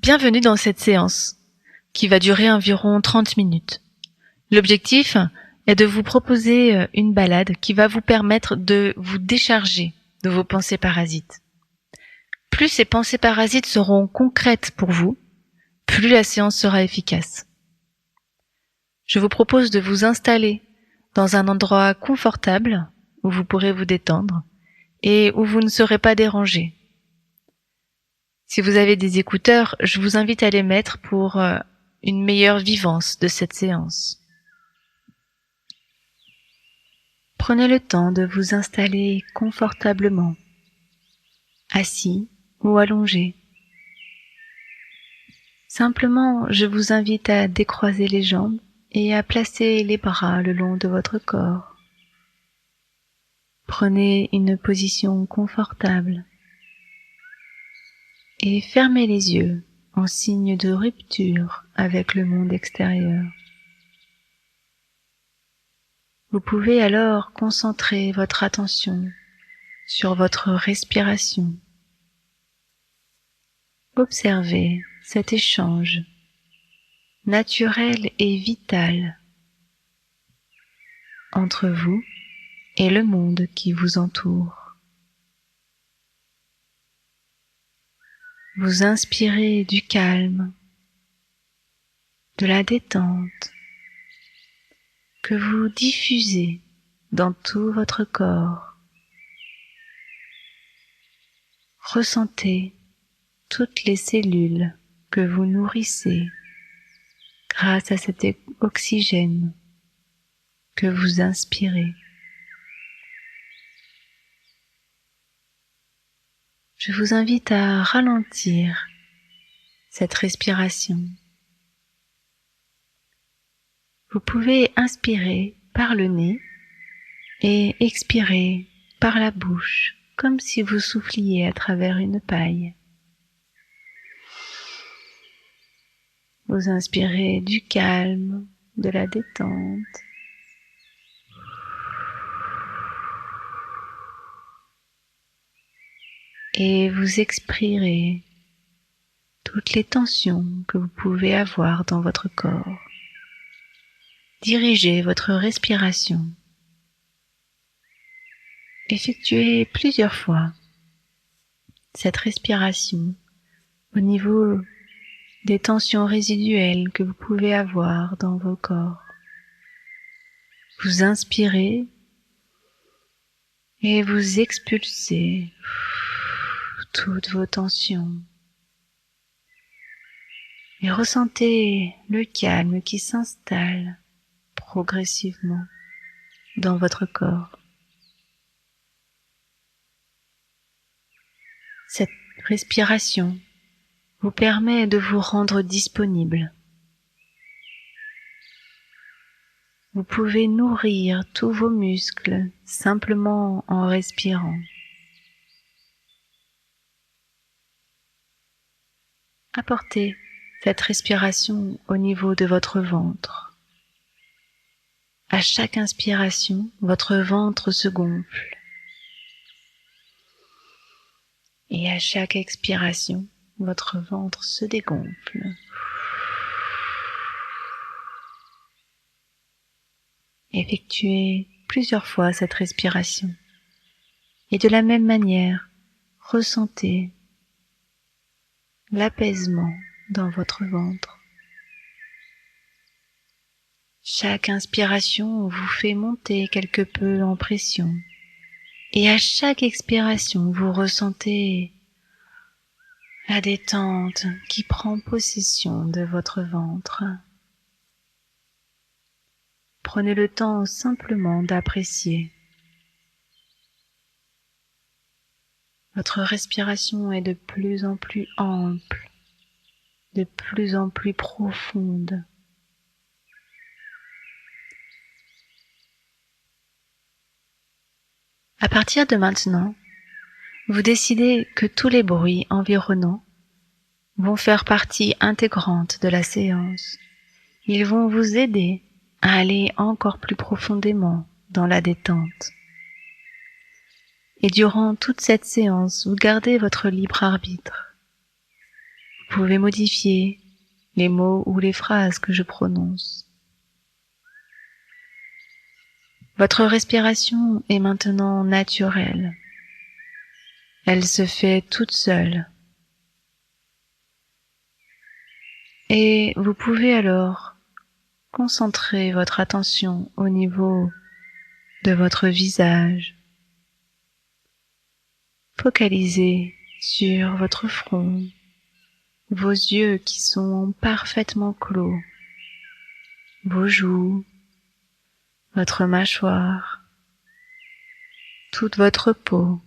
Bienvenue dans cette séance, qui va durer environ 30 minutes. L'objectif est de vous proposer une balade qui va vous permettre de vous décharger de vos pensées parasites. Plus ces pensées parasites seront concrètes pour vous, plus la séance sera efficace. Je vous propose de vous installer dans un endroit confortable où vous pourrez vous détendre et où vous ne serez pas dérangé. Si vous avez des écouteurs, je vous invite à les mettre pour une meilleure vivance de cette séance. Prenez le temps de vous installer confortablement, assis ou allongé. Simplement, je vous invite à décroiser les jambes et à placer les bras le long de votre corps. Prenez une position confortable et fermez les yeux en signe de rupture avec le monde extérieur. Vous pouvez alors concentrer votre attention sur votre respiration. Observez cet échange naturel et vital entre vous et le monde qui vous entoure. Vous inspirez du calme, de la détente, que vous diffusez dans tout votre corps. Ressentez toutes les cellules que vous nourrissez grâce à cet oxygène que vous inspirez. Je vous invite à ralentir cette respiration. Vous pouvez inspirer par le nez et expirer par la bouche, comme si vous souffliez à travers une paille. Vous inspirez du calme, de la détente. Et vous expirez toutes les tensions que vous pouvez avoir dans votre corps. Dirigez votre respiration. Effectuez plusieurs fois cette respiration au niveau des tensions résiduelles que vous pouvez avoir dans vos corps. Vous inspirez et vous expulsez toutes vos tensions. Et ressentez le calme qui s'installe progressivement dans votre corps. Cette respiration vous permet de vous rendre disponible. Vous pouvez nourrir tous vos muscles simplement en respirant. Apportez cette respiration au niveau de votre ventre. À chaque inspiration, votre ventre se gonfle. Et à chaque expiration, votre ventre se dégonfle. Effectuez plusieurs fois cette respiration. Et de la même manière, ressentez l'apaisement dans votre ventre. Chaque inspiration vous fait monter quelque peu en pression. Et à chaque expiration, vous ressentez la détente qui prend possession de votre ventre. Prenez le temps simplement d'apprécier. Votre respiration est de plus en plus ample, de plus en plus profonde. À partir de maintenant, vous décidez que tous les bruits environnants vont faire partie intégrante de la séance. Ils vont vous aider à aller encore plus profondément dans la détente. Et durant toute cette séance, vous gardez votre libre arbitre. Vous pouvez modifier les mots ou les phrases que je prononce. Votre respiration est maintenant naturelle. Elle se fait toute seule. Et vous pouvez alors concentrer votre attention au niveau de votre visage. Focalisez sur votre front, vos yeux qui sont parfaitement clos, vos joues, votre mâchoire, toute votre peau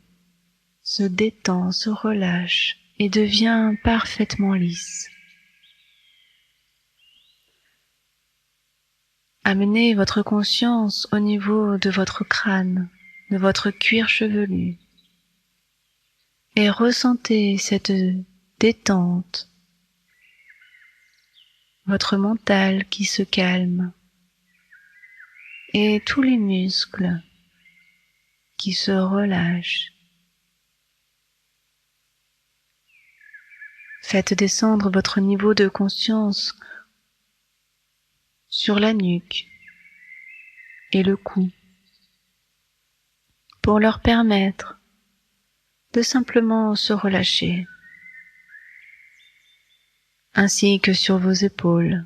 se détend, se relâche et devient parfaitement lisse. Amenez votre conscience au niveau de votre crâne, de votre cuir chevelu et ressentez cette détente, votre mental qui se calme et tous les muscles qui se relâchent. Faites descendre votre niveau de conscience sur la nuque et le cou pour leur permettre de simplement se relâcher, ainsi que sur vos épaules.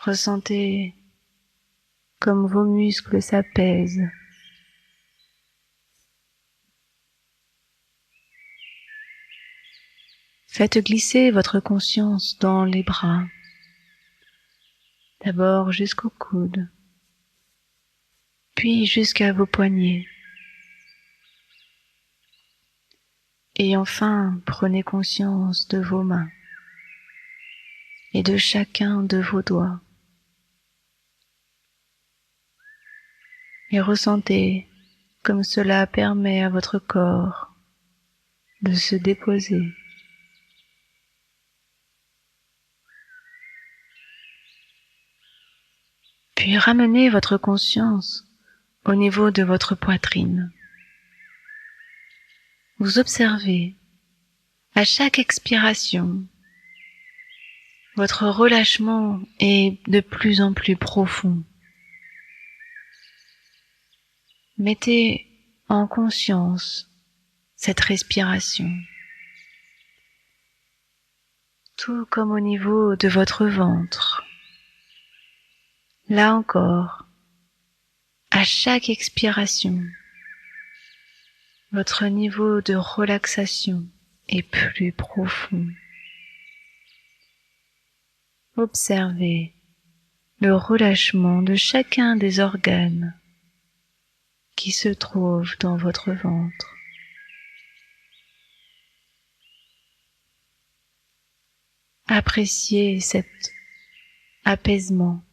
Ressentez comme vos muscles s'apaisent. Faites glisser votre conscience dans les bras, d'abord jusqu'au coude, puis jusqu'à vos poignets. Et enfin, prenez conscience de vos mains et de chacun de vos doigts. Et ressentez comme cela permet à votre corps de se déposer. Puis ramenez votre conscience au niveau de votre poitrine. Vous observez à chaque expiration, votre relâchement est de plus en plus profond. Mettez en conscience cette respiration, tout comme au niveau de votre ventre. Là encore, à chaque expiration, votre niveau de relaxation est plus profond. Observez le relâchement de chacun des organes qui se trouvent dans votre ventre. Appréciez cet apaisement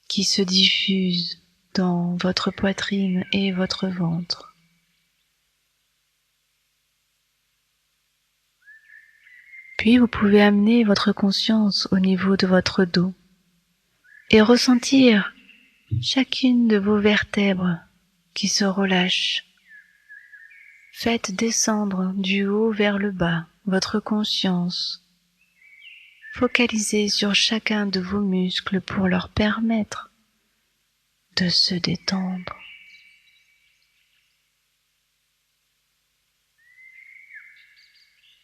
qui se diffuse dans votre poitrine et votre ventre. Puis vous pouvez amener votre conscience au niveau de votre dos et ressentir chacune de vos vertèbres qui se relâchent. Faites descendre du haut vers le bas votre conscience. Focalisez sur chacun de vos muscles pour leur permettre de se détendre.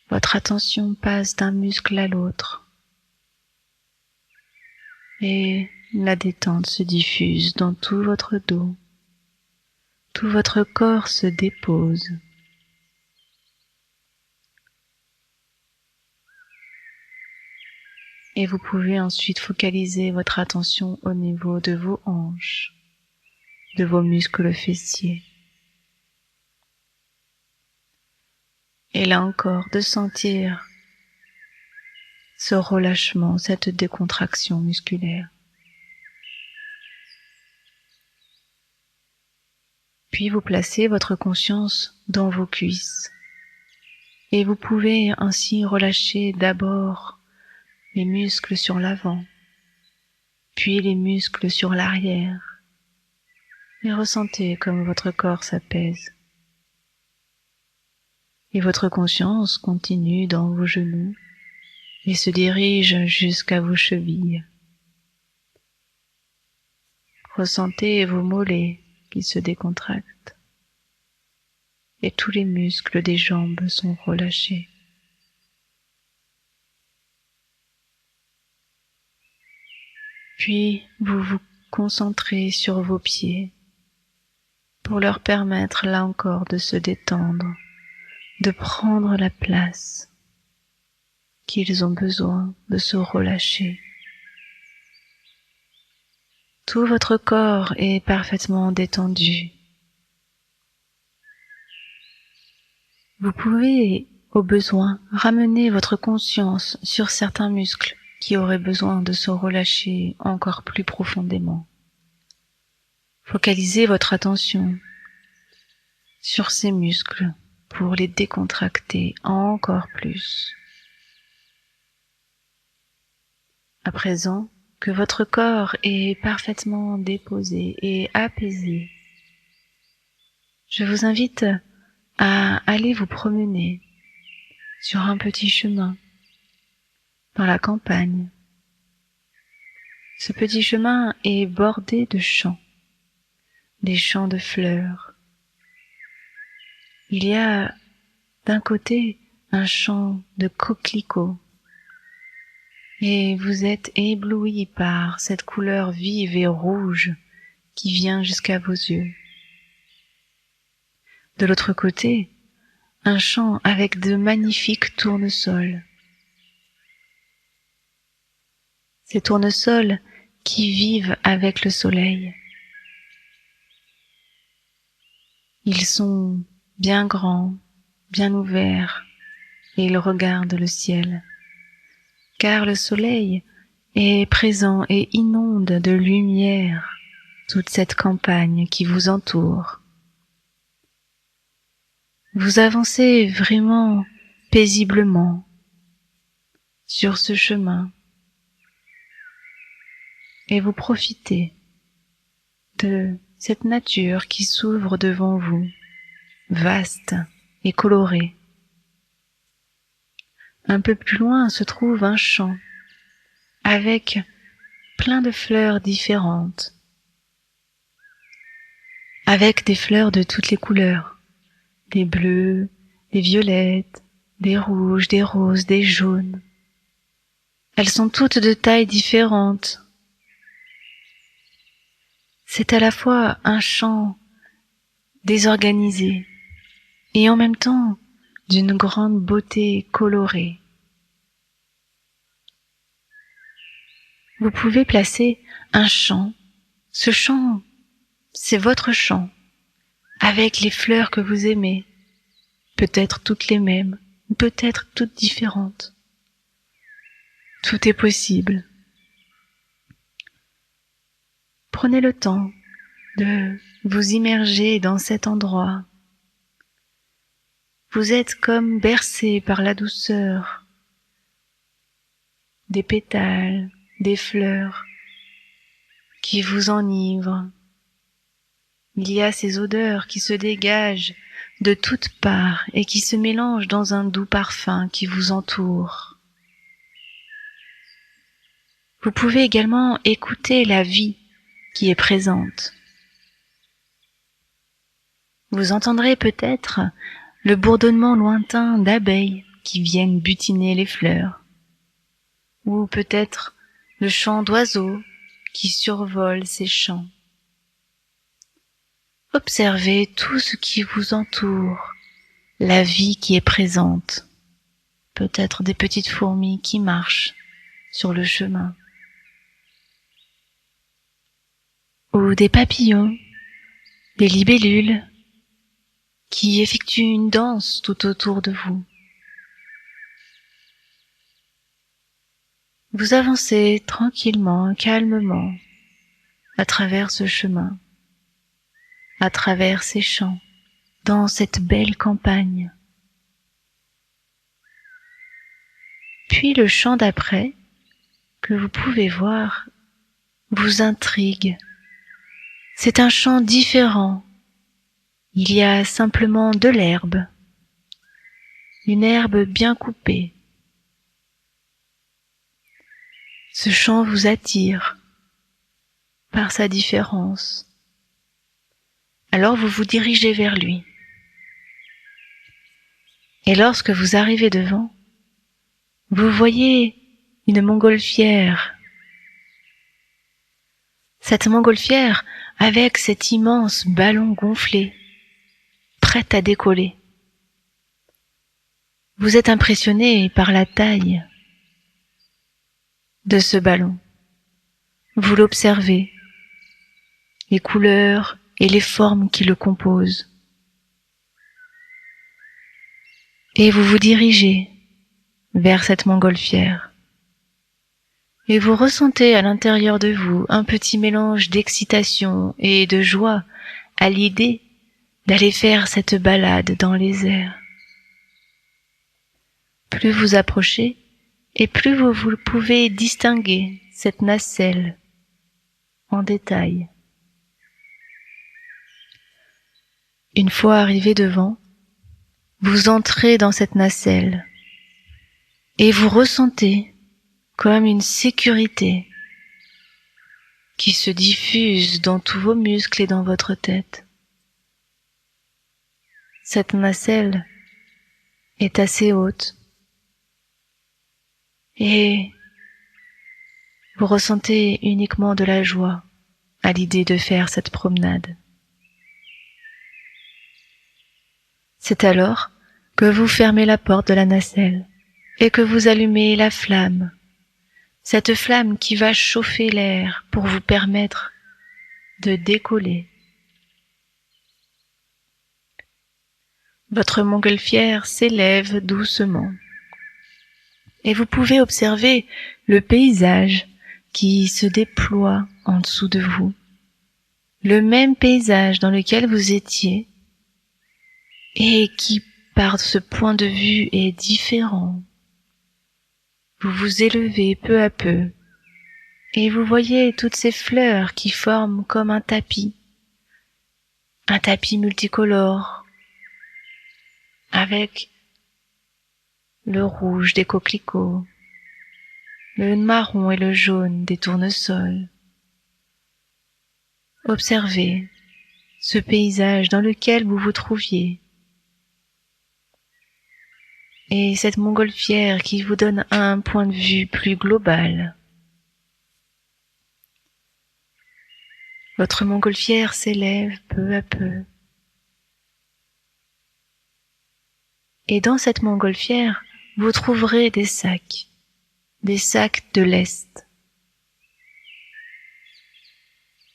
Votre attention passe d'un muscle à l'autre et la détente se diffuse dans tout votre dos. Tout votre corps se dépose. Et vous pouvez ensuite focaliser votre attention au niveau de vos hanches, de vos muscles fessiers. Et là encore, de sentir ce relâchement, cette décontraction musculaire. Puis vous placez votre conscience dans vos cuisses. Et vous pouvez ainsi relâcher d'abord les muscles sur l'avant, puis les muscles sur l'arrière. Et ressentez comme votre corps s'apaise. Et votre conscience continue dans vos genoux et se dirige jusqu'à vos chevilles. Ressentez vos mollets qui se décontractent et tous les muscles des jambes sont relâchés. Puis vous vous concentrez sur vos pieds pour leur permettre là encore de se détendre, de prendre la place qu'ils ont besoin de se relâcher. Tout votre corps est parfaitement détendu. Vous pouvez, au besoin, ramener votre conscience sur certains muscles qui auraient besoin de se relâcher encore plus profondément. Focalisez votre attention sur ces muscles pour les décontracter encore plus. À présent que votre corps est parfaitement déposé et apaisé, je vous invite à aller vous promener sur un petit chemin dans la campagne. Ce petit chemin est bordé de champs, des champs de fleurs. Il y a d'un côté un champ de coquelicots et vous êtes ébloui par cette couleur vive et rouge qui vient jusqu'à vos yeux. De l'autre côté, un champ avec de magnifiques tournesols. Ces tournesols qui vivent avec le soleil. Ils sont bien grands, bien ouverts, et ils regardent le ciel. Car le soleil est présent et inonde de lumière toute cette campagne qui vous entoure. Vous avancez vraiment paisiblement sur ce chemin et vous profitez de cette nature qui s'ouvre devant vous, vaste et colorée. Un peu plus loin se trouve un champ avec plein de fleurs différentes, avec des fleurs de toutes les couleurs, des bleus, des violettes, des rouges, des roses, des jaunes. Elles sont toutes de tailles différentes. C'est à la fois un champ désorganisé et en même temps d'une grande beauté colorée. Vous pouvez placer un champ. Ce champ, c'est votre champ, avec les fleurs que vous aimez, peut-être toutes les mêmes, peut-être toutes différentes. Tout est possible. Prenez le temps de vous immerger dans cet endroit. Vous êtes comme bercé par la douceur des pétales, des fleurs qui vous enivrent. Il y a ces odeurs qui se dégagent de toutes parts et qui se mélangent dans un doux parfum qui vous entoure. Vous pouvez également écouter la vie qui est présente. Vous entendrez peut-être le bourdonnement lointain d'abeilles qui viennent butiner les fleurs, ou peut-être le chant d'oiseaux qui survolent ces champs. Observez tout ce qui vous entoure, la vie qui est présente, peut-être des petites fourmis qui marchent sur le chemin, ou des papillons, des libellules qui effectuent une danse tout autour de vous. Vous avancez tranquillement, calmement, à travers ce chemin, à travers ces champs, dans cette belle campagne. Puis le champ d'après, que vous pouvez voir, vous intrigue. C'est un champ différent. Il y a simplement de l'herbe. une herbe bien coupée. Ce champ vous attire par sa différence. Alors vous vous dirigez vers lui. Et lorsque vous arrivez devant, vous voyez une montgolfière. Cette montgolfière avec cet immense ballon gonflé, prête à décoller. Vous êtes impressionné par la taille de ce ballon. Vous l'observez, les couleurs et les formes qui le composent. Et vous vous dirigez vers cette montgolfière. Et vous ressentez à l'intérieur de vous un petit mélange d'excitation et de joie à l'idée d'aller faire cette balade dans les airs. Plus vous approchez, et plus vous pouvez distinguer cette nacelle en détail. Une fois arrivé devant, vous entrez dans cette nacelle et vous ressentez comme une sécurité qui se diffuse dans tous vos muscles et dans votre tête. Cette nacelle est assez haute et vous ressentez uniquement de la joie à l'idée de faire cette promenade. C'est alors que vous fermez la porte de la nacelle et que vous allumez la flamme, cette flamme qui va chauffer l'air pour vous permettre de décoller. Votre montgolfière s'élève doucement et vous pouvez observer le paysage qui se déploie en dessous de vous, le même paysage dans lequel vous étiez et qui, par ce point de vue, est différent. Vous vous élevez peu à peu et vous voyez toutes ces fleurs qui forment comme un tapis multicolore avec le rouge des coquelicots, le marron et le jaune des tournesols. Observez ce paysage dans lequel vous vous trouviez et cette montgolfière qui vous donne un point de vue plus global. Votre montgolfière s'élève peu à peu. Et dans cette montgolfière, vous trouverez des sacs de lest.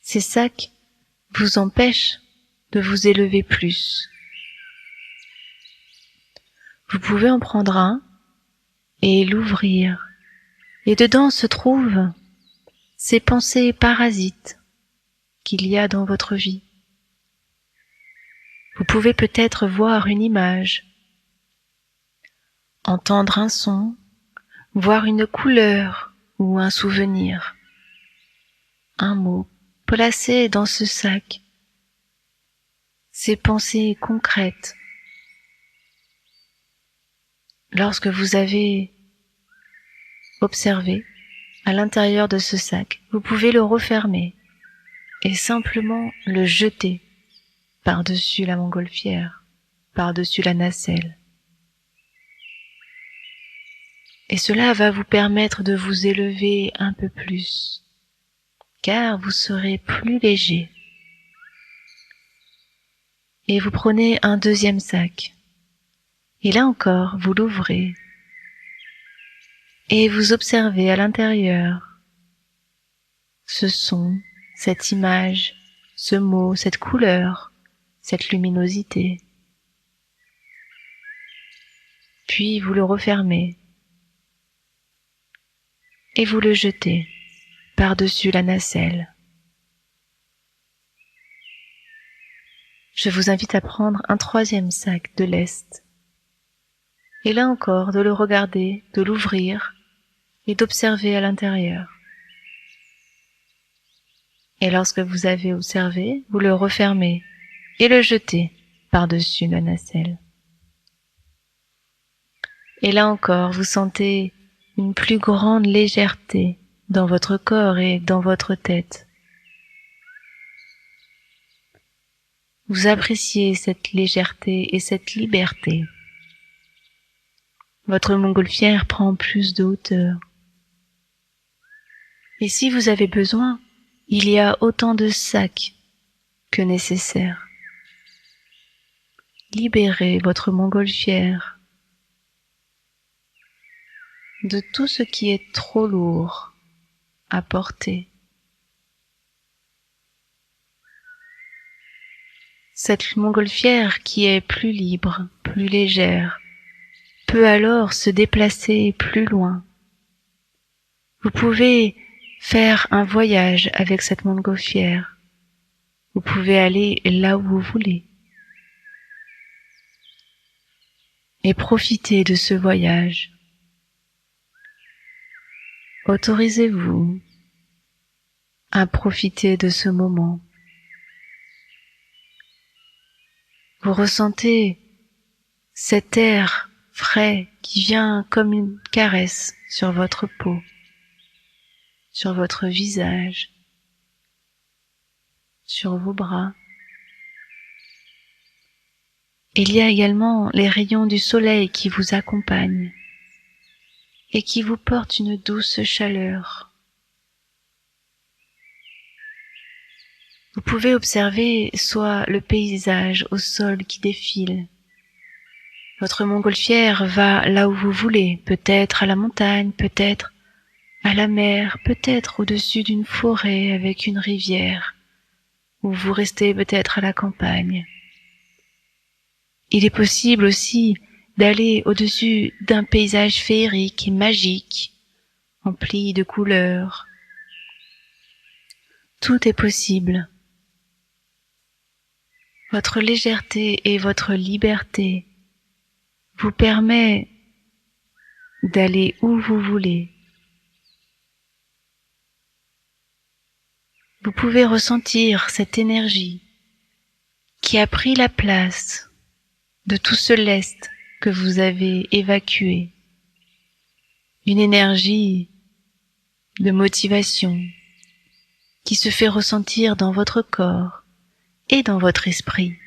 Ces sacs vous empêchent de vous élever plus. Vous pouvez en prendre un et l'ouvrir. Et dedans se trouvent ces pensées parasites qu'il y a dans votre vie. Vous pouvez peut-être voir une image, entendre un son, voir une couleur ou un souvenir, un mot placé dans ce sac, ces pensées concrètes. Lorsque vous avez observé à l'intérieur de ce sac, vous pouvez le refermer et simplement le jeter par-dessus la montgolfière, par-dessus la nacelle. Et cela va vous permettre de vous élever un peu plus, car vous serez plus léger. Et vous prenez un deuxième sac. Et là encore, vous l'ouvrez et vous observez à l'intérieur ce son, cette image, ce mot, cette couleur, cette luminosité. Puis vous le refermez et vous le jetez par-dessus la nacelle. Je vous invite à prendre un troisième sac de lest. Et là encore, de le regarder, de l'ouvrir et d'observer à l'intérieur. Et lorsque vous avez observé, vous le refermez et le jetez par-dessus la nacelle. Et là encore, vous sentez une plus grande légèreté dans votre corps et dans votre tête. Vous appréciez cette légèreté et cette liberté. Votre montgolfière prend plus de hauteur. Et si vous avez besoin, il y a autant de sacs que nécessaire. Libérez votre montgolfière de tout ce qui est trop lourd à porter. Cette montgolfière qui est plus libre, plus légère, peut alors se déplacer plus loin. Vous pouvez faire un voyage avec cette montgolfière. Vous pouvez aller là où vous voulez. Et profitez de ce voyage. Autorisez-vous à profiter de ce moment. Vous ressentez cet air frais qui vient comme une caresse sur votre peau, sur votre visage, sur vos bras. Il y a également les rayons du soleil qui vous accompagnent et qui vous portent une douce chaleur. Vous pouvez observer soit le paysage au sol qui défile. Votre montgolfière va là où vous voulez, peut-être à la montagne, peut-être à la mer, peut-être au-dessus d'une forêt avec une rivière, ou vous restez peut-être à la campagne. Il est possible aussi d'aller au-dessus d'un paysage féerique et magique, empli de couleurs. Tout est possible. Votre légèreté et votre liberté vous permet d'aller où vous voulez. Vous pouvez ressentir cette énergie qui a pris la place de tout ce lest que vous avez évacué. Une énergie de motivation qui se fait ressentir dans votre corps et dans votre esprit.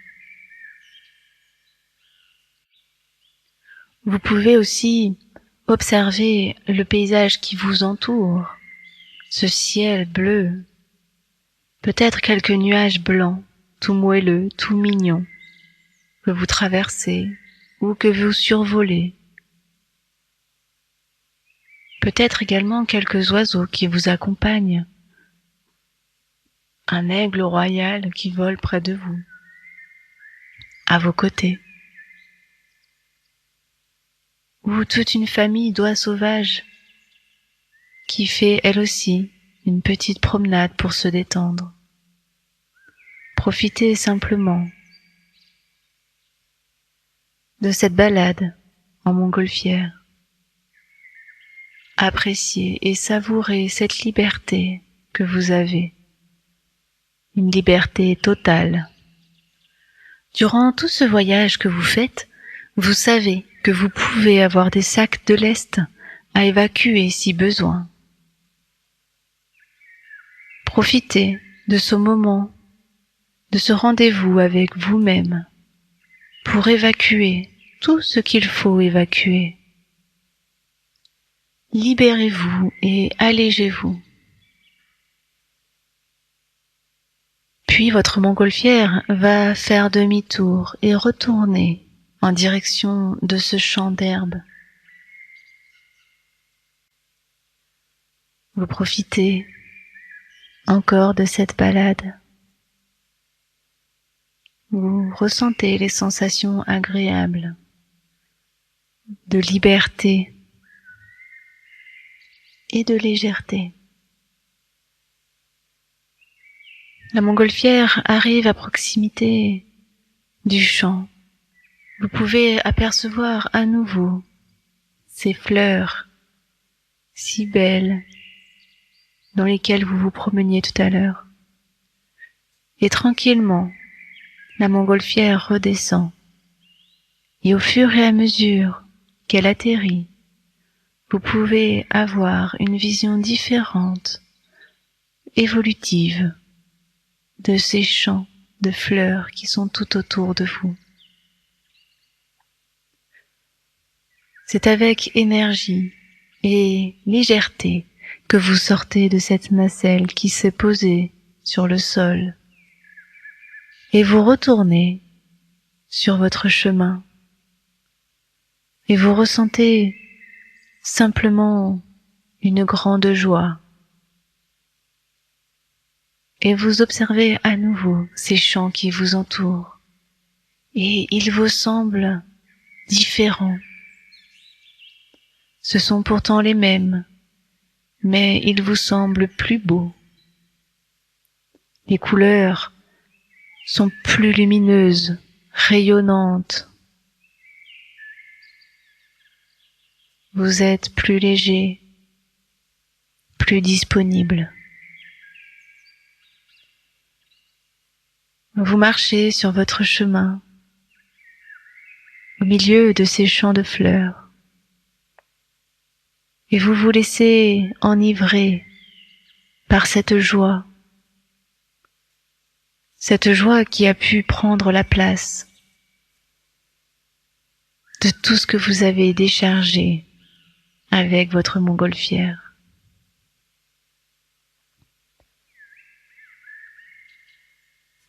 Vous pouvez aussi observer le paysage qui vous entoure, ce ciel bleu, peut-être quelques nuages blancs, tout moelleux, tout mignons, que vous traversez ou que vous survolez. Peut-être également quelques oiseaux qui vous accompagnent, un aigle royal qui vole près de vous, à vos côtés, ou toute une famille d'oies sauvages qui fait elle aussi une petite promenade pour se détendre. Profitez simplement de cette balade en montgolfière. Appréciez et savourez cette liberté que vous avez. Une liberté totale. Durant tout ce voyage que vous faites, vous savez que vous pouvez avoir des sacs de lest à évacuer si besoin. Profitez de ce moment, de ce rendez-vous avec vous-même, pour évacuer tout ce qu'il faut évacuer. Libérez-vous et allégez-vous. Puis votre montgolfière va faire demi-tour et retourner en direction de ce champ d'herbe. Vous profitez encore de cette balade. Vous ressentez les sensations agréables de liberté et de légèreté. La montgolfière arrive à proximité du champ. Vous pouvez apercevoir à nouveau ces fleurs si belles dans lesquelles vous vous promeniez tout à l'heure. Et tranquillement, la montgolfière redescend. Et au fur et à mesure qu'elle atterrit, vous pouvez avoir une vision différente, évolutive, de ces champs de fleurs qui sont tout autour de vous. C'est avec énergie et légèreté que vous sortez de cette nacelle qui s'est posée sur le sol et vous retournez sur votre chemin et vous ressentez simplement une grande joie et vous observez à nouveau ces champs qui vous entourent et ils vous semblent différents. Ce sont pourtant les mêmes, mais ils vous semblent plus beaux. Les couleurs sont plus lumineuses, rayonnantes. Vous êtes plus léger, plus disponible. Vous marchez sur votre chemin, au milieu de ces champs de fleurs, et vous vous laissez enivrer par cette joie qui a pu prendre la place de tout ce que vous avez déchargé avec votre montgolfière.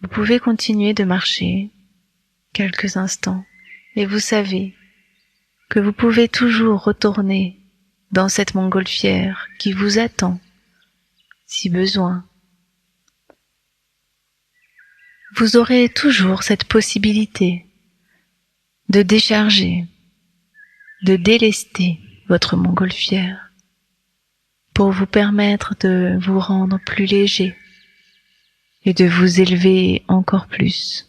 Vous pouvez continuer de marcher quelques instants et vous savez que vous pouvez toujours retourner dans cette montgolfière qui vous attend si besoin. Vous aurez toujours cette possibilité de décharger, de délester votre montgolfière pour vous permettre de vous rendre plus léger et de vous élever encore plus.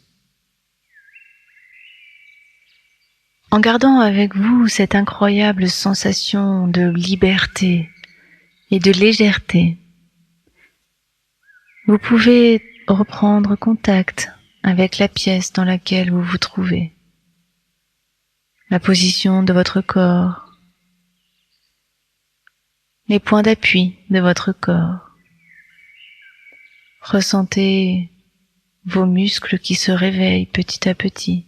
En gardant avec vous cette incroyable sensation de liberté et de légèreté, vous pouvez reprendre contact avec la pièce dans laquelle vous vous trouvez, la position de votre corps, les points d'appui de votre corps. Ressentez vos muscles qui se réveillent petit à petit,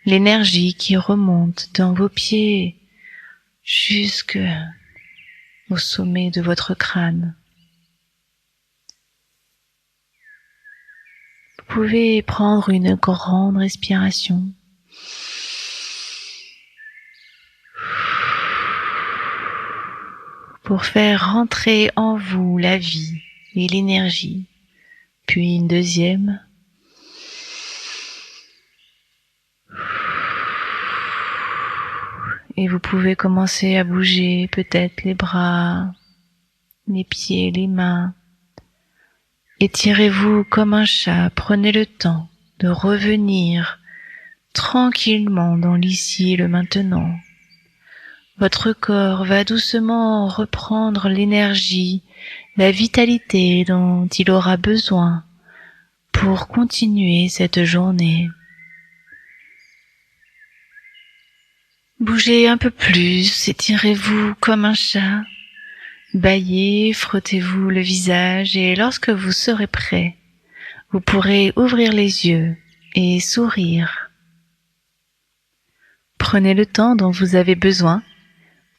l'énergie qui remonte dans vos pieds jusqu'au sommet de votre crâne. Vous pouvez prendre une grande respiration. Pour faire rentrer en vous la vie et l'énergie, puis une deuxième. Et vous pouvez commencer à bouger peut-être les bras, les pieds, les mains. Étirez-vous comme un chat, prenez le temps de revenir tranquillement dans l'ici et le maintenant. Votre corps va doucement reprendre l'énergie, la vitalité dont il aura besoin pour continuer cette journée. Bougez un peu plus, étirez-vous comme un chat, bâillez, frottez-vous le visage et lorsque vous serez prêt, vous pourrez ouvrir les yeux et sourire. Prenez le temps dont vous avez besoin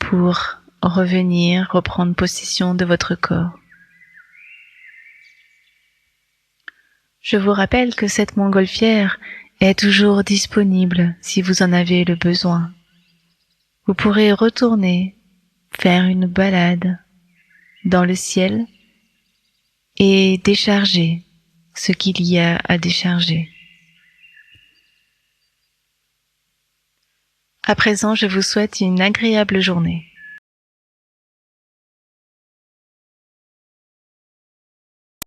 pour revenir, reprendre possession de votre corps. Je vous rappelle que cette montgolfière est toujours disponible si vous en avez le besoin. Vous pourrez retourner faire une balade dans le ciel et décharger ce qu'il y a à décharger. À présent, je vous souhaite une agréable journée.